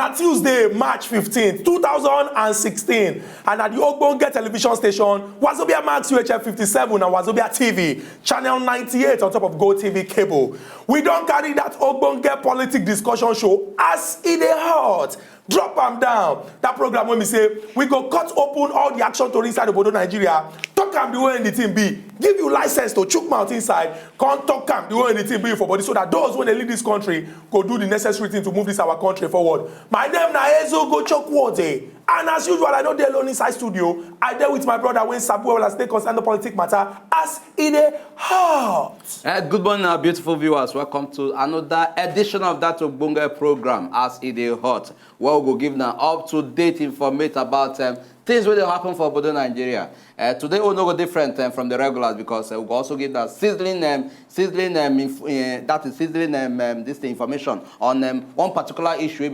Na Tuesday, March 15th, 2016, and at the Ogbonge television station, Wazobia Max UHF 57 and Wazobia TV, channel 98 on top of GoTV cable. We don't carry that Ogbonge politic discussion show as it is hot. Drop them down. That program when we say, we go cut open all the action to inside the Bodo Nigeria, talk them the way anything be, give you license to chook mouth inside, come talk them the way anything be for body, so that those when they lead this country go do the necessary thing to move this our country forward. My name na Ezo Go Chokwote. And as usual, I don't dey alone inside studio. I there with my brother when Sabu will stay concerned the politics matter as in a heart. Good morning, our beautiful viewers. Welcome to another edition of that Ogbonge program as it is hot. Where we will give now up-to-date information about things will happen for Bodo Nigeria. Today we'll not go different from the regulars because we'll also give that sizzling this information on one particular issue.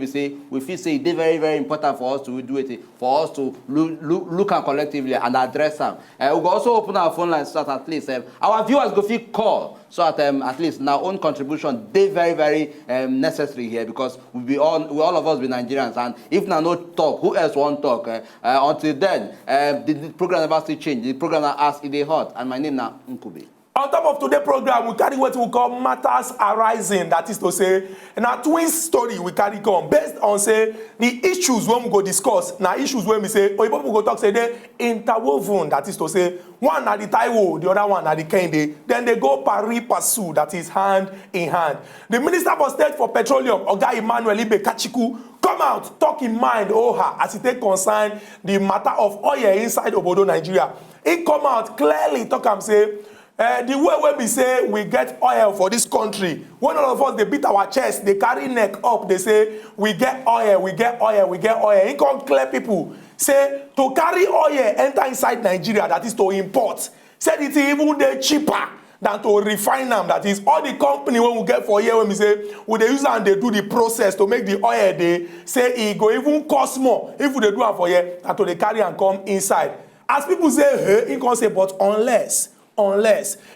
We feel say it's very, very important for us to do it, for us to look at collectively and address them. We'll also open our phone lines so that at least our viewers go feel call. So that at least our own contribution, they very, very necessary here because we all of us be Nigerians, and if now no talk, who else want talk? Until then, the program never still change. The program now ask if they hot, and my name now Nkubi. On top of today's program, we carry what we call matters arising. That is to say, in our twin story we carry come based on say the issues when we go discuss. Now issues when we say, or people go talk say they interwoven. That is to say, one at the Taiwo, the other one at the Kende. Then they go pari passu. That is hand in hand. The Minister for State for Petroleum, Oga Emmanuel Ibe Kachiku, come out, talk in mind, as it take concern the matter of oil inside Obodo Nigeria. He come out clearly, talk and say. The way when we say we get oil for this country, when all of us they beat our chest, they carry neck up, they say we get oil, we get oil, we get oil. He can't clear people say to carry oil enter inside Nigeria, that is to import. Said it's even they cheaper than to refine them. That is all the company when we get for here when we say we they use and they do the process to make the oil. They say it go even cost more if we they do it for here than to they carry and come inside. As people say, hey, he can't say but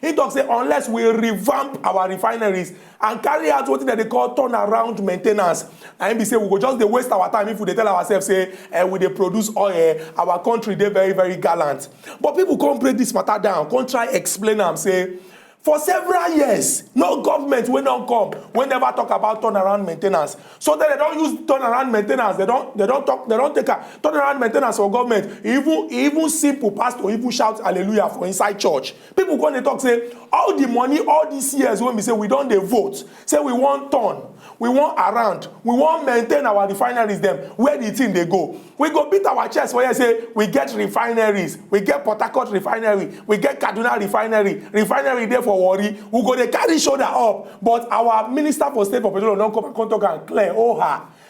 he talks say unless we revamp our refineries and carry out what they call turnaround maintenance, and we say we go just they waste our time if we tell ourselves say we they produce oil, our country they very, very gallant. But people can't break this matter down, can't try explain them say for several years, no government will not come. We never talk about turnaround maintenance. So then they don't use turnaround maintenance. They don't take a turnaround maintenance for government. Even simple pastor even shout hallelujah for inside church. People go and they talk say all the money all these years when we say we don't they vote, say we want turn, we want around, we want maintain our refineries them. Where the thing they go? We go beat our chest where you say we get refineries, we get Port Harcourt refinery, we get Kaduna refinery there for worry, we go they carry shoulder up, but our Minister for State for Petroleum don't come and talk and clear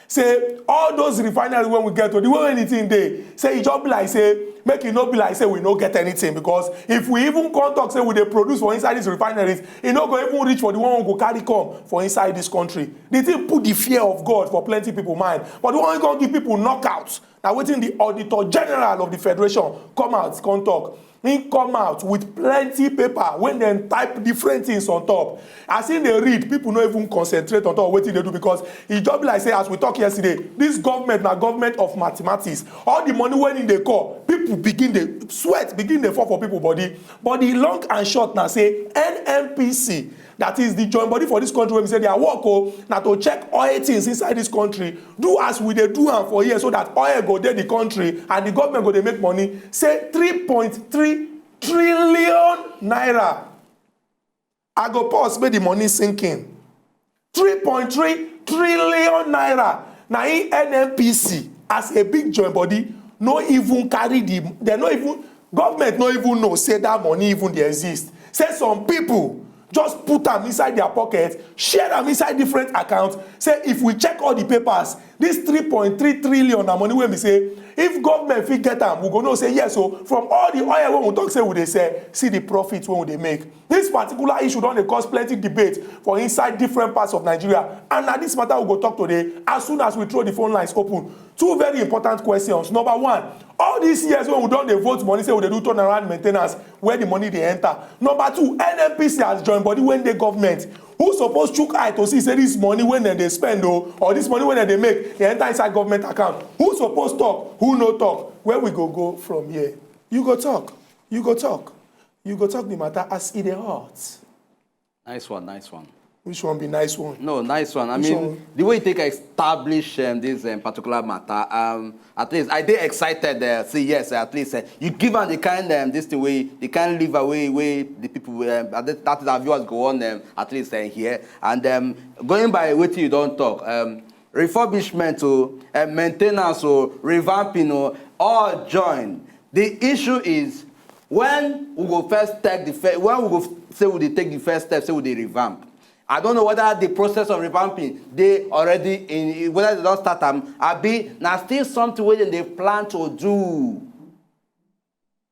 say all those refineries when we get to the way anything they say it just be like say make it not be like say we no get anything, because if we even contact say we they produce for inside these refineries, it not go even reach for the one who go carry come for inside this country. The thing put the fear of God for plenty people mind, but the one who going give people knockouts. Now waiting the Auditor General of the Federation come out, come talk. He come out with plenty paper when they type different things on top. As in they read, people don't even concentrate on top what they do, because it just be like say as we talked yesterday, this government na government of mathematics. All the money when in the call, people begin the sweat, begin the fall for people body. But the long and short now say NNPC, that is the joint body for this country, when we say they are work now to check oil things inside this country, do as we they do and for here so that oil go there the country and the government go they make money. Say 3.3 trillion naira. I go pause, make the money sinking. 3.3 trillion naira. Now in NNPC as a big joint body, no even carry they no even government no even know say that money even they exist. Say some people just put them inside their pocket, share them inside different accounts. Say if we check all the papers, this 3.3 trillion na money when we say if government fit get them, we go know say yes. So from all the oil when we talk say we they say see the profits when they make. This particular issue don't cause plenty debate for inside different parts of Nigeria. And now this matter we go talk today as soon as we throw the phone lines open. Two very important questions. Number one, all these years when we don dey vote money say we dey do turnaround maintenance where the money dey enter. Number two, NNPC has joined body when dey government. Who suppose chook eye to see say this money when dem dey spend or this money when dem dey make dey enter inside government account? Who suppose talk? Who no talk? Where we go from here? You go talk. You go talk. You go talk the matter as e dey hot. Nice one, nice one. Which one be nice one? No, nice one. I Which mean, one? the way you take establish this particular matter, at least I did excited. Say yes, at least you give them the kind this the way they can live away where the people that is our viewers go on at least here and going by what you don't talk refurbishment or maintenance or revamping or all join. The issue is when we go first take the when we go say we take the first step, say we dey revamp. I don't know whether the process of revamping they already in whether they don't start them. Abi now still something where they plan to do.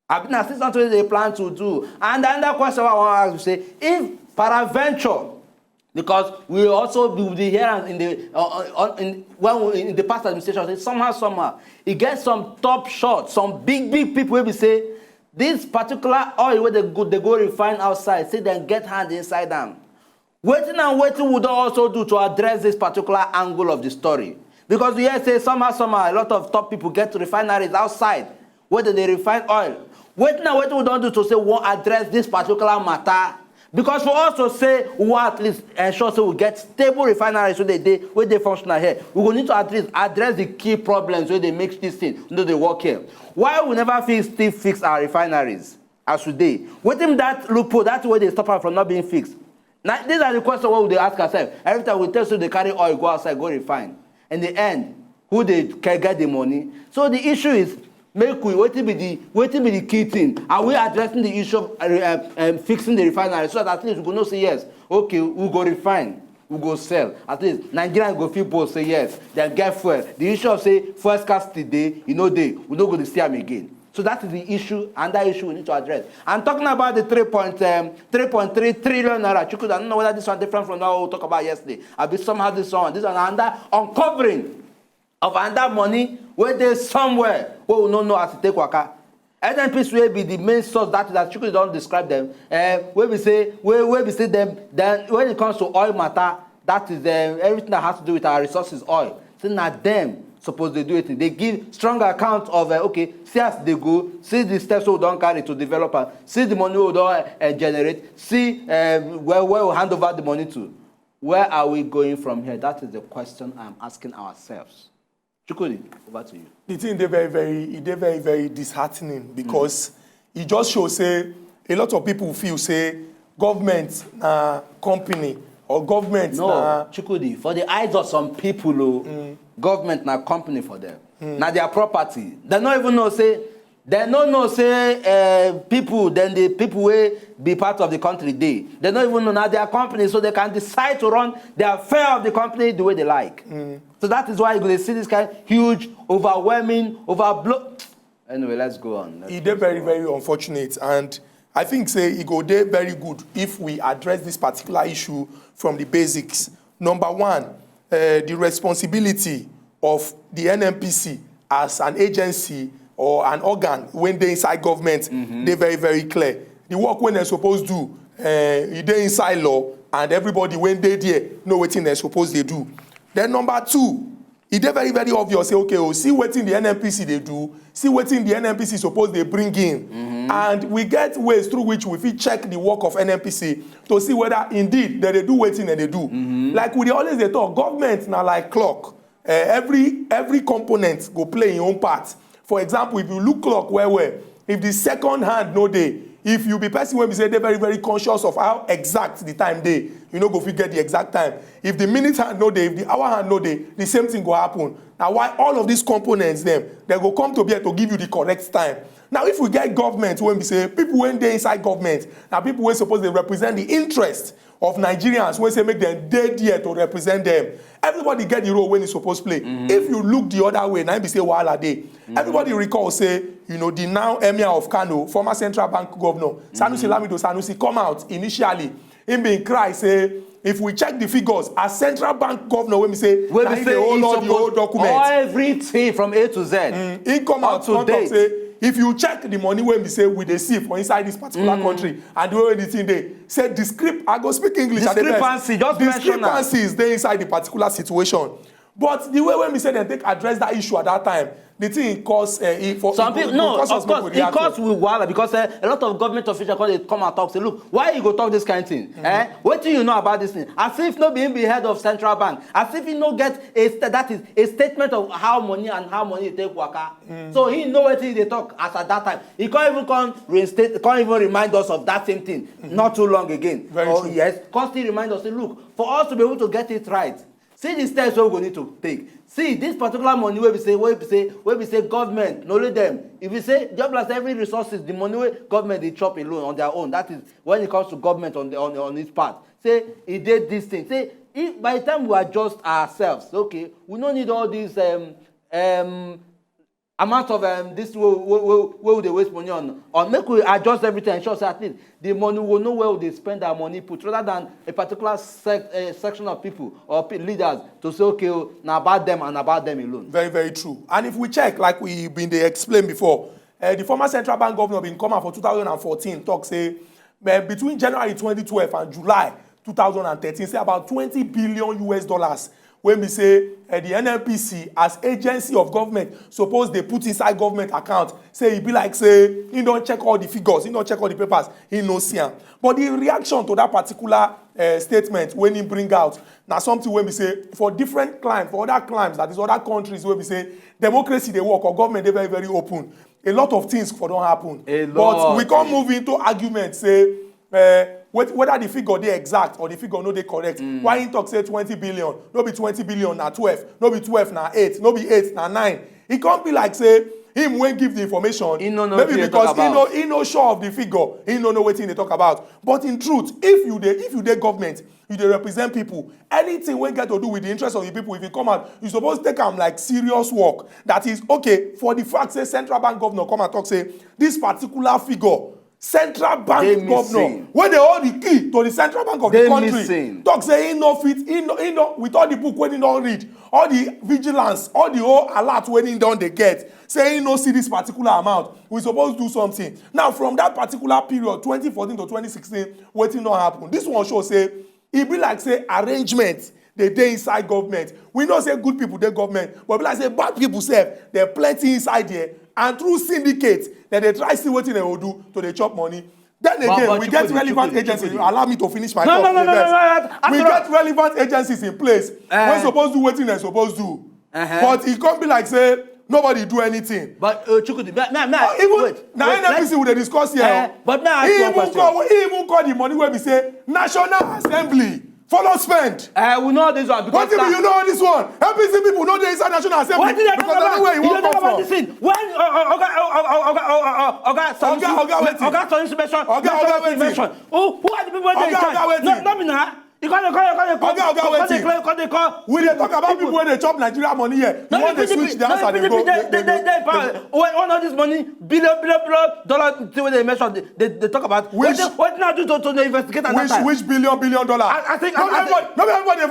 Abi now still something they plan to do. And another question I want to ask you say if peradventure, because we also will be here in the in the past administration say somehow it gets some top shots, some big people will be say this particular oil where they go refine outside, say then get hand inside them. Waiting would also do to address this particular angle of the story. Because we hear say somehow, a lot of top people get to refineries outside, whether they refine oil. Waiting would don't do to say we won't address this particular matter. Because for us to say we will at least ensure so we get stable refineries where they function here, we will need to at least address the key problems where they make this thing, they work here. Why we never still fix our refineries as today? Waiting that loophole, that's where they stop us from not being fixed. Now, these are the questions what we ask ourselves. Every time we tell you they carry oil, go outside, go refine. In the end, who they can get the money? So the issue is, make we what will be the key thing? Are we addressing the issue of fixing the refinery so that at least we go not say yes, okay, we go refine, we go sell. At least Nigerians go feel both say yes, they get fuel. The issue of say fuel scarcity day, we don't go to see them again. So that is the issue, and that issue we need to address. I'm talking about the 3.3 trillion naira. I don't know whether this one different from what we talked about yesterday. I'll be somehow this one under uncovering of under money where there's somewhere where we don't know how to take waka. NNPC will be the main source that Chukwu don't describe them. Where we say them. Then when it comes to oil matter, that is everything that has to do with our resources, oil. So now them. Suppose they do it. They give strong account of okay, see as they go, see the steps we don't carry to developer, see the money we don't generate, see where we hand over the money to. Where are we going from here? That is the question I'm asking ourselves. Chukwudi, over to you. The thing they very disheartening because it just shows say a lot of people feel say government company or government Chukwudi, for the eyes of some people government na company for them. Now their property. They don't even know say people then the people will be part of the country they don't even know now their company, so they can decide to run the affair of the company the way they like. So that is why you see this kind of huge, overwhelming, overblow. Anyway, let's go on. It's very unfortunate, and I think say it go there very good if we address this particular issue from the basics. Number one, the responsibility of the NNPC as an agency or an organ when they're inside government, they're very clear. The work when they're supposed to do, they're inside law, and everybody when they're there know what they're supposed to do. Then number two, it's very obvious. Say, okay, see what in the NNPC they do, see what in the NNPC supposed they bring in. And we get ways through which we fit check the work of NNPC to see whether indeed they do what they do. Like we always they talk, government now like clock. Every component go play in own part. For example, if you look clock where if the second hand no day, if you be person when we say they're very conscious of how exact the time day, you know go figure the exact time. If the minute hand no day, if the hour hand no day, the same thing go happen. Now why all of these components them they go come to be able to give you the correct time. Now if we get government when we say people when they inside government, now people when suppose they represent the interest of Nigerians when say make them dead here to represent them. Everybody get the role when it's supposed to play. If you look the other way, now be say wahala day. Everybody recall say, you know, the now Emir of Kano, former central bank governor, Sanusi Lamido Sanusi come out initially. Him being cry say if we check the figures, as central bank governor, when we say, when we say hold all the old documents, everything from A to Z, he come out to say, if you check the money when we say we dey see for inside this particular country and the way anything they say I go speak English at the best. Discrepancies they inside the particular situation. But the way when we say they take address that issue at that time, the thing cause some people no, of course it cause with wahala because a lot of government officials come and talk say, look, why you go talk this kind of thing? What do you know about this thing? As if no being the head of central bank, as if he no get that is a statement of how money take waka. So he know what they talk as at that time. He can't even remind us of that same thing not too long again. Very true. Yes, constantly remind us say, look, for us to be able to get it right, see the steps we're going to take. See this particular money where we say government, no let them. If we say jobless every resources, the money where government they chop alone on their own. That is when it comes to government on its part. Say he did this thing. Say if by the time we adjust ourselves, okay, we don't need all these amount of this where they waste money on make we adjust everything and sure say at least the money will know where they spend our money put rather than a particular section of people or leaders to say okay now about them and about them alone. Very, very true. And if we check, like we been they explained before, the former central bank governor been come out for 2014 talk say between January 2012 and July 2013 say about $20 billion when we say the NNPC as agency of government suppose they put inside government account say it be like say he don't check all the figures, he don't check all the papers, he no see am. But the reaction to that particular statement when he bring out now something when we say for different climes, for other climes, that is other countries where we say democracy they work or government they very, very open. A lot of things for don't happen. But we can't move into argument say whether the figure they exact or the figure no they correct. Why he talk say 20 billion, no be 20 billion na 12, no be 12 na 8, no be 8 na 9. It can't be like say him when give the information maybe because he no sure of the figure, he no know what they talk about. But in truth, if you dey government, you dey represent people, anything when get to do with the interest of the people, if you come out, you suppose take them like serious work. That is okay for the fact say central bank governor come and talk say this particular figure central bank governor when they hold the key to the central bank of the country talk say he no fit he no with all the book when he don't read all the vigilance all the whole alert when he don't they get say he no see this particular amount we suppose do something. Now from that particular period 2014 to 2016 wetin no happen. This one show say e be like say arrangement they dey inside government. We know say good people dey government but be like say bad people sef there plenty inside there and through syndicates that they try see wetin they will do to the chop money. Then again, we get relevant agencies. Allow me to finish my talk. No. We get relevant agencies in place. We're supposed to do wetin they supposed to do. But it can't be like say nobody do anything. But Chukwudi, even now NNPC will discuss here. But now he even call the money where we say National Assembly. Follow spend. We know this one. What if you know this one? NPC people know the inside National Assembly because they know where you want to come from. When who are the people that not me now? You can't we dey talk about people when they chop Nigeria money here. You want to switch the answer they go. When all this money billion dollar thing when they mention they talk about what now do to investigate at that time? Which billion dollar? I think not everybody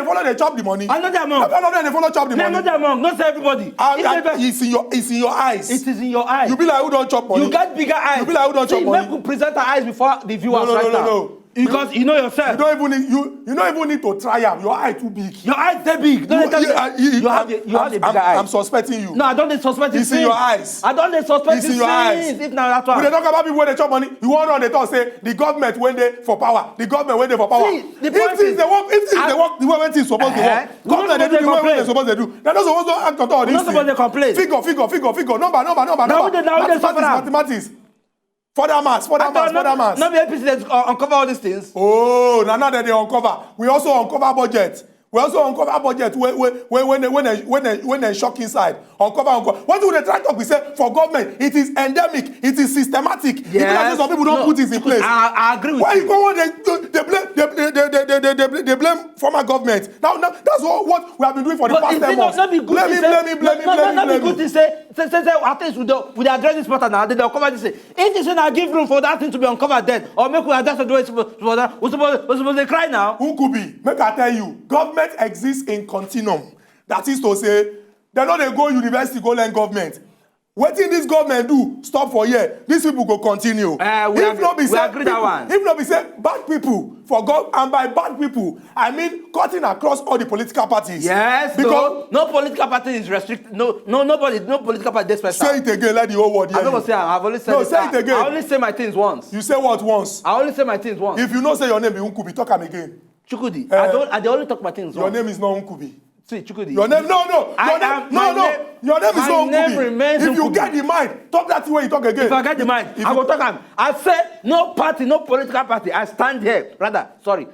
follow they chop the money. I know they among. Not everybody they follow chop the money. I know they among. Not say everybody. It's in your eyes. It is in your eyes. You be like who don't chop money. You get bigger eyes. You be like who don't chop money. Make you present our eyes before the viewers No. Because you know yourself. You don't even need to try am. Your eye too big. Your eye too big. You have the bigger eyes. I'm suspecting you. No, I don't suspect you. It's in your eyes. I don't suspect it's in your eyes. If now that's why. When they talk about people when they chop money, you want on the talk say the government when they for power. The government when they for power. See, the point is they work the way things supposed to work. Government they do the way they supposed to do. They're not supposed to act on all this. Not supposed to complain. Figure. Number. Now they mathematics. Further mass. Not be APC that uncover all these things. Oh, now that they uncover. We also uncover budget. When they shock inside. Uncover. What do they try to talk? We say for government, it is endemic, it is systematic. Yes. Some people don't put it in place. I agree with you. Why you go on they they blame former government. Now that's what we have been doing for the past 10 months. Not be good Blame him. To say at least we address this matter now. They'll cover this. If this now give room for that thing to be uncovered then, or make we address the way we're supposed to cry now. Who could be? Make I tell you, government exists in continuum. That is to say, they know they go university, go learn government. Wetin this government do stop for here, these people go continue. We agree that one. If not be say bad people for God, and by bad people I mean cutting across all the political parties. Yes, because no political party is restricted. No political party is special. Say it again, let the whole world hear you. I've only said no, say it again. I only say my things once. You say what once? I only say my things once. If you know say your name be Nkubi, talk am again. Chukudi. I only talk my things your once. Your name is not Nkubi. See, Chukudi. Your name, no. Your name is not Nkubi. If you get the mind, talk that way you talk again. If I get the mind, I will talk. I say no party, no political party. I stand here,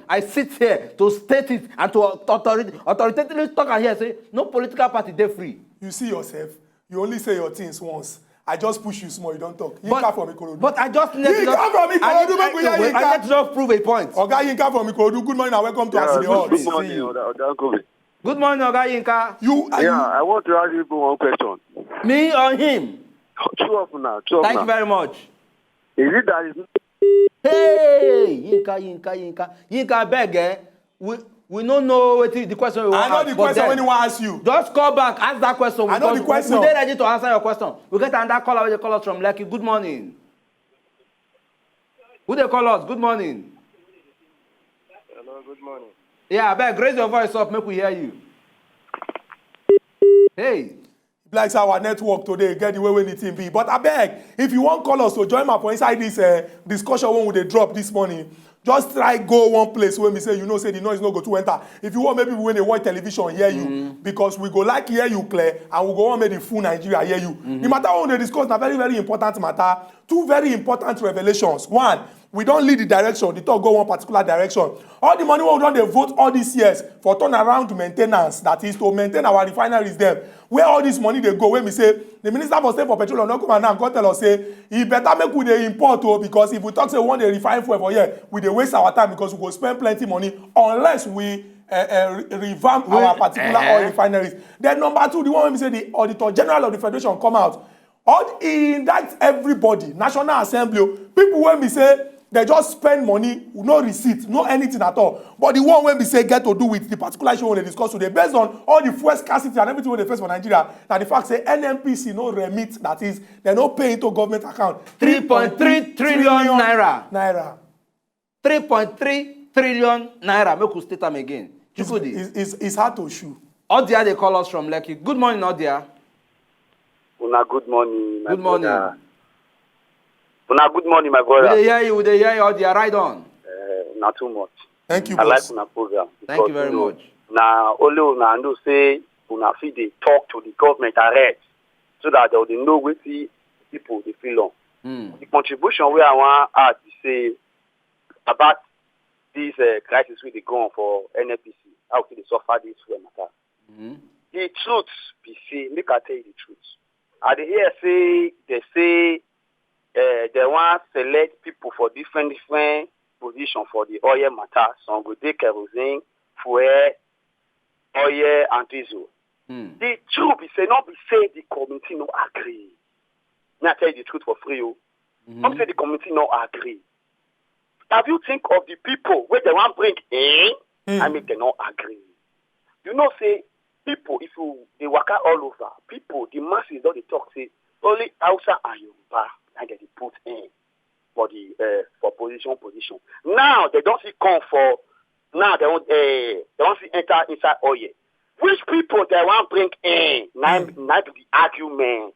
I sit here to state it and to authoritatively talk and here say no political party, they're free. You see yourself, you only say your things once. I just push you small, you don't talk. Yinka from Ikorodu. But I just need to I need to prove a point. Oga Yinka from Ikorodu, good morning and welcome to Aside Hot. Good morning, Oga. Good morning, Oga Yinka. I want to ask you one question. Me or him? Two of now. Thank you very much. Is it that is... Hey, Yinka, beg, eh? We don't know what the question we want. I know the question when you ask you. Just call back, ask that question. I know the question. We're ready to answer your question. We get another caller. They call us from Lekki. Good morning. Who they call us? Good morning. Hello, good morning. Yeah, beg, raise your voice up, make we hear you. Hey. Like our network today, get the way we need to be. But I beg, if you want call us to join my for inside this discussion when they drop this morning, just try go one place where we say, say the noise no go to enter. If you want, maybe when they watch television, hear you. Because we go like hear you clear, and we go on make the full Nigeria hear you. The matter when they discuss na very, very important matter. Two very important revelations. One, we don't lead the direction. The talk go one particular direction. All the money we don't they vote all these years for turnaround maintenance, that is to maintain our refineries there. Where all this money they go, when we say the minister for state for petroleum not come and now go tell us say he better make we dey import because if we talk say we want to refine fuel for here, we dey waste our time because we go spend plenty money unless we revamp our particular oil refineries. Then number two, the one when we say the Auditor General of the Federation come out, he indicts everybody, National Assembly, people when we say they just spend money, no receipt, no anything at all. But the one when we say get to do with the particular issue when they discuss today, based on all the fuel scarcity and everything when they face for Nigeria, that the fact say NNPC no remit, that is, they no pay into government account. 3.3 trillion naira. 3.3 trillion naira. Make we state them again. It's hard to shoot. Odia, they call us from Lekki. Good morning, Odia. Una good morning, my good morning. Brother. Una good morning, my brother. We hear you, Odia. Right on. Not too much. Thank you, I boss. like una program. Thank you very much. Now, only una know say una fit dey talk to the government direct so that they will know wetin people dey feel on. The contribution wey I want add is say about this crisis wey dey go on for NNPC, how they suffer this fuel matter. The truth be say, make I tell you the truth. I dey hear say they want select people for different position for the oil matter. Some go take kerosene, fuel, oil, and diesel. The truth be say, not be say the committee no agree. Now I tell you the truth for free. Not say the committee no agree. Have you think of the people where they want bring in and make them not agree? You know, say people, if you they work out all over, people, the masses don't they talk say only Hausa and Yoruba and get it put in for the for position. Now they don't see come for now they don't see enter inside oil. Which people they want bring in? Now the argument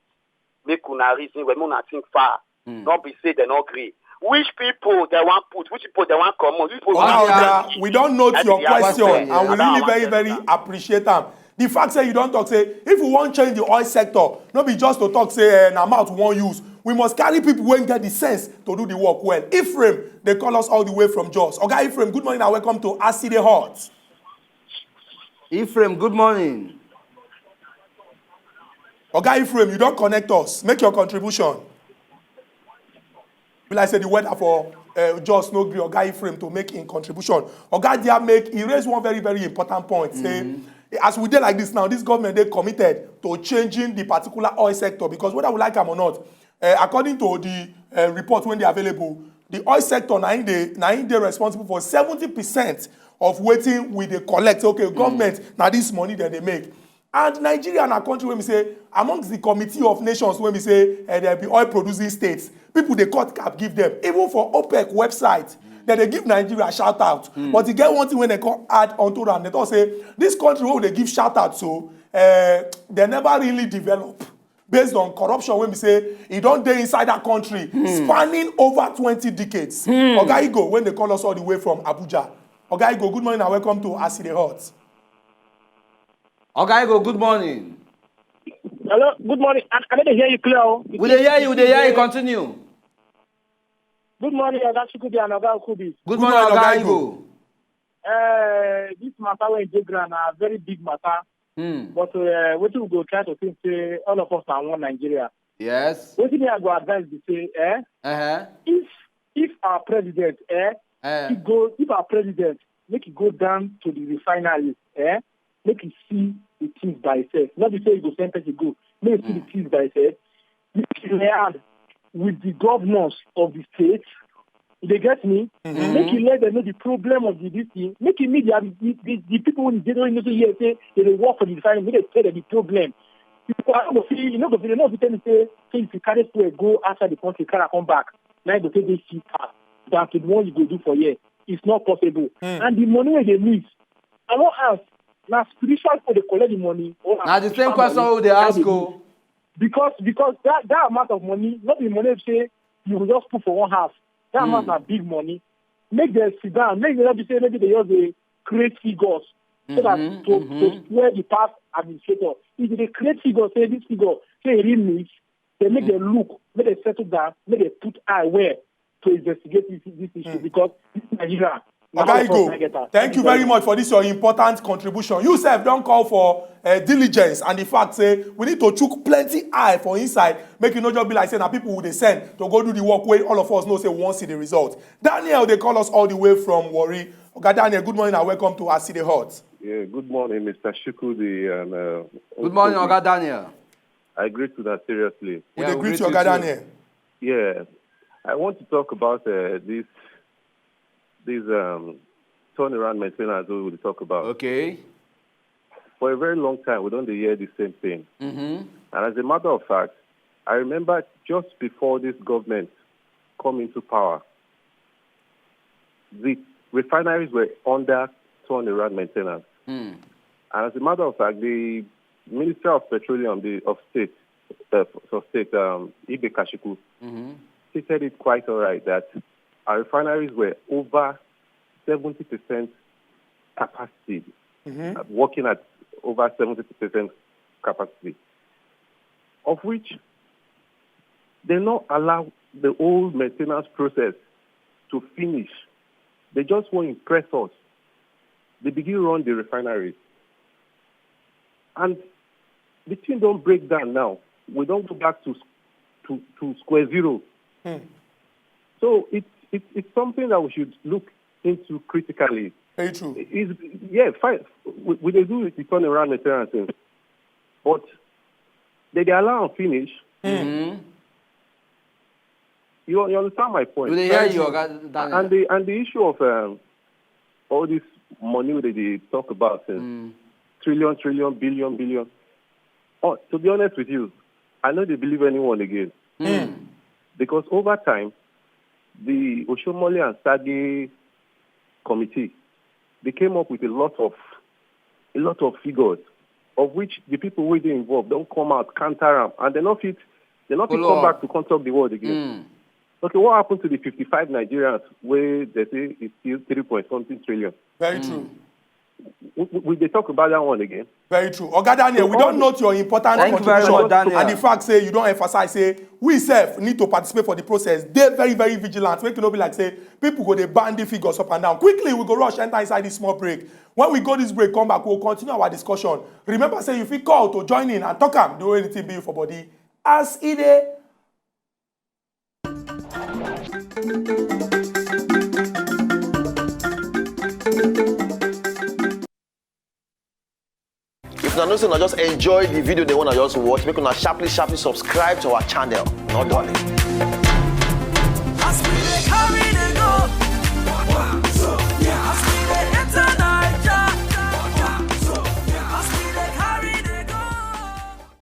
make una reason when una think far. Don't be say they not agree. Which people they want put? Which people they want come on? We don't note your question, and we really very, very appreciate them. The fact say you don't talk say if we want change the oil sector, not be just to talk say an amount we won't use. We must carry people who get the sense to do the work well. Ephraim, they call us all the way from Jos. Okay, Ephraim, good morning and welcome to Aside Hot. Ephraim, good morning. Okay, Ephraim, you don't connect us. Make your contribution. Will I say the weather for just no gree Oga Ephraim to make in contribution. Oga there he raised one very, very important point. Say, as we did like this now, this government they committed to changing the particular oil sector because whether we like them or not, according to the report when they available, the oil sector now they responsible for 70% of waiting with the collect. Okay, government now this money that they make. And Nigeria na country when we say amongst the committee of nations when we say there be oil producing states, people they cut cap give them. Even for OPEC website, that they give Nigeria a shout out. But you get one thing when they come add onto them, they don't say this country where they give shout out so they never really develop based on corruption when we say it don't dey inside that country spanning over 20 decades. Oga Igo, when they call us all the way from Abuja. Oga Igo, good morning and welcome to Asi the Hot. Oga Igo, good morning. Hello, good morning. I didn't hear you clear. We dey hear you, continue. Good morning, Oga Chukwudi and Oga Okubi. Good morning, Oga Igo. This matter wey dey ground na very big matter. But wetin we go try to think say all of us are one Nigeria. Yes. Wetin me I go advise be say, if our president, if our president make he go down to the refineries, make he see the things by itself. Not be say he go send person go. Make he see the things by itself. Make he learn with the governors of the state. They get me? Make he let them know the problem of this thing. Make he meet the people when they don't know here say they work for the refinery. Make they tell them the problem. Because I don't feel, not tell me say if you carry to go outside the country, carry come back. Now you go take this shit out. Than to the one you go do for here. It's not possible. And the money where they miss, I won't ask. Now spiritual for they collect the money. Now the same question they ask you. Because that amount of money, not the money say you will just put for one house. That amount of big money. Make them sit down. Make them say maybe they use the create figures so that to swear the past administrator. If they create figures, say this figure, say it really needs, they make them look, make them settle down, make them put eye where to investigate this issue because this is Nigeria. Okay, go. Thank you very much for this your important contribution. You sef don't call for diligence and the fact say we need to chook plenty eye for inside, make it not just be like saying that people would send to go do the work where all of us know say we won't see the result. Daniel, they call us all the way from Warri. Okay, Daniel, good morning and welcome to Asi the Hot. Yeah, good morning, Mr. Shukudi and good morning, Oga Daniel. I agree to that seriously. We agree to Oga Daniel. Yeah, I want to talk about this turnaround maintenance we will talk about. Okay. For a very long time, we don't hear the same thing. And as a matter of fact, I remember just before this government come into power, the refineries were under turnaround maintenance. And as a matter of fact, the Minister of Petroleum of State, Ibe Kashiku, stated it quite all right that our refineries were over 70% capacity, working at over 70% capacity, of which they not allow the whole maintenance process to finish. They just want to impress us. They begin to run the refineries. And the thing don't break down now. We don't go back to square zero. So it's something that we should look into critically. Very true. Fine. We they do the turnaround maintenance thing, but they allow and finish. You understand my point? We hear you, Oga Daniel. And the issue of all this money that they talk about, trillion, billion. Oh, to be honest with you, I know they believe anyone again. Because over time, the Oshomole and Sagi committee, they came up with a lot of figures, of which the people who are involved don't come out, counter them, and they're not fit come back to contact the world again. Okay, what happened to the 55 Nigerians where they say it's still 3.something trillion? Very true. Will they talk about that one again? Very true. Oga Daniel, we don't note your important contribution and the fact say you don't emphasize say we self need to participate for the process. They're very, very vigilant. Make it not be like say people go they ban the figures up and down. Quickly, we go rush enter inside this small break. When we go this break, come back, we'll continue our discussion. Remember, say if you call to join in and talk am, do anything be for body. As it is. know say una just enjoy the video they wanna just watch, make una sharply subscribe to our channel. Not darling.